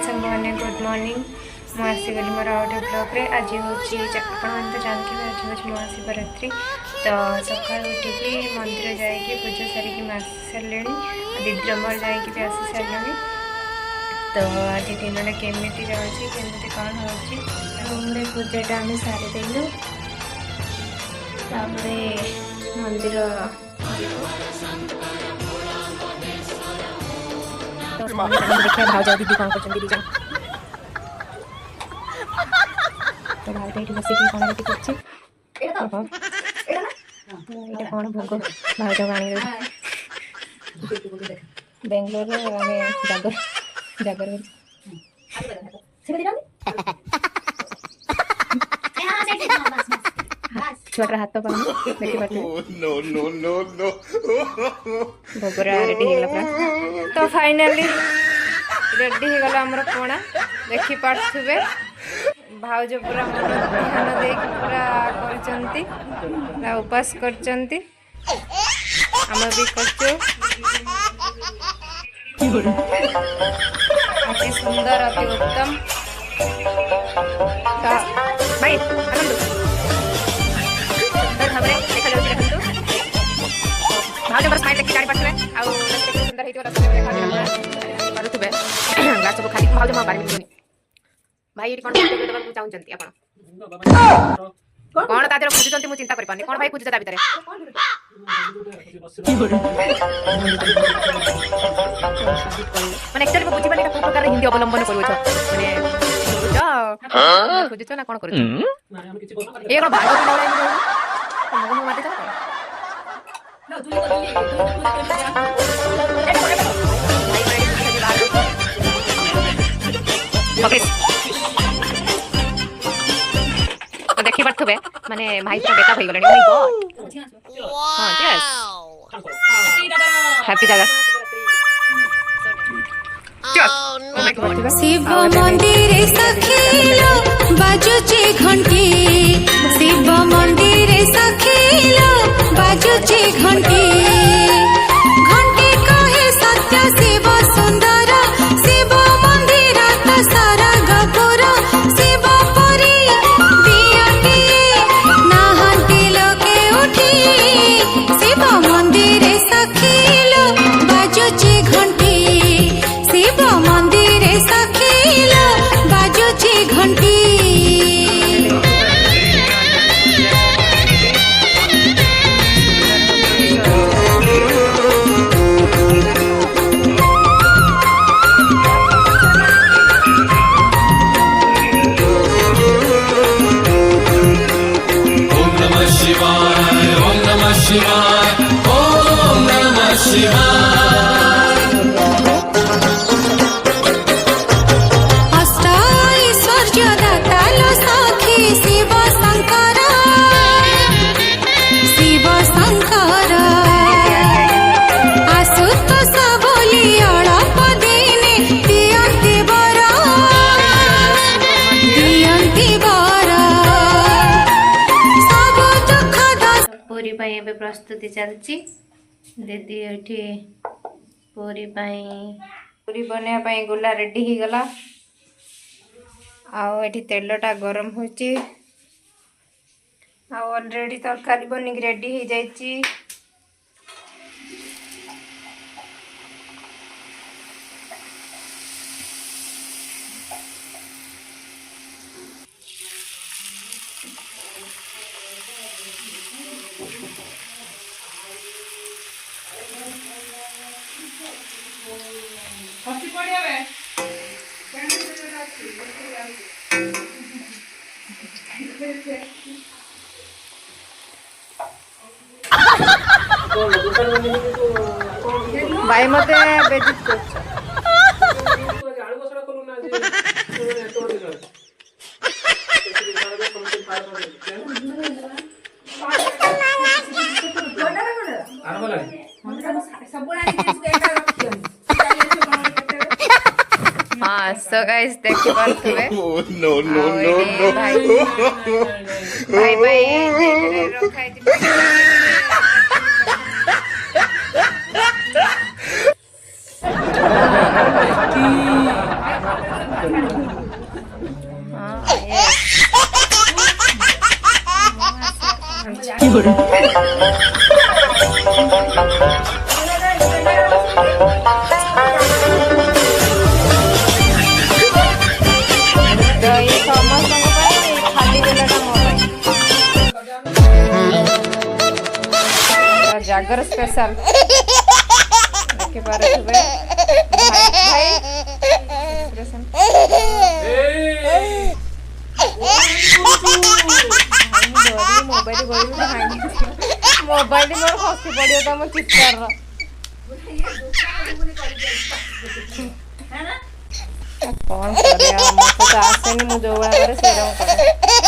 सामने good morning मुझे आसीगली मोर आउटे ब्लॉग्रे आज हूँ आप तो जानते हैं आज हूँ महाशिवरात्रि तो सका उठिकी मंदिर जाकि पूजा सारिकी आसी सारे दीदी मोर जाकि आसी सारे तो आज दिन केमी जाऊँगी केमी कौन हो पूजाटा आम सारीदेलु मंदिर देखिए भाज दीदी कौन कर दीदी जान तो भाई ये बस कौन रेडी कर कौन भोग भाज आनी बेंगलोर जागर जागर छुआटर हाथ तो देखी भोगरा रेडी हो तो फाइनाली रेडी हो गला हमर कोणा देखी पार्थुबे भाउज पूरा मन ध्यान दे पूरा करचंती ना उपास करचंती हम भी करचो अति सुंदर अति उत्तम भाई भावरे देखा जाऊ भाज बस स्माइल देखि जानि पाथले आ सुंदर हेतियो रस देखा पारुथबे ग्लास को खाली भाज मा बारी मिलनी भाई ये कोन देबा को चाहउचंती आपण कोन तादेर पूजचंती मु चिंता करि पानी कोन भाई पूजता ता भीतर माने एक्चुअली बुझी पानी को प्रकार हिंदी अवलंबन करू छ माने पूजो ना कोन करू ए रो भाग को माते जा देखी पार्थुबे माने भाई तो बेटा भई गलनी माय गॉड हां यस हैप्पी दादा शिव मंदिर सखीलो बाजुची घंटी शिव मंदिर सखीलो बाजुची घंटी घंटी कहे सत्य शिव सुंदर शिव मंदिर तो सारा गपुर शिव परी दियटी नाहंती लोके उठी शिव मंदिर सखीलो बाजुची घंटी शिव मंदिर सखीलो बाजुची घंटी प्रस्तुति चलची दीदी ये पूरी पूरी बनवा गोला रेडी हो गला आठी तेलटा गरम होची ऑलरेडी तरकारी बनिक रेडी हो जाइए भाई मते बेजित कर हाँ सो गाइस देखि पार्थुबे नो नो नो नो भाई भाई रखाई जागर स्पेशल देखि पारुथिबे भाई एक्सप्रेशन मोबाइल मोर हसी पड़ियो तम चित्कार कौन करे मत तो आसेनी मु जो करे से करे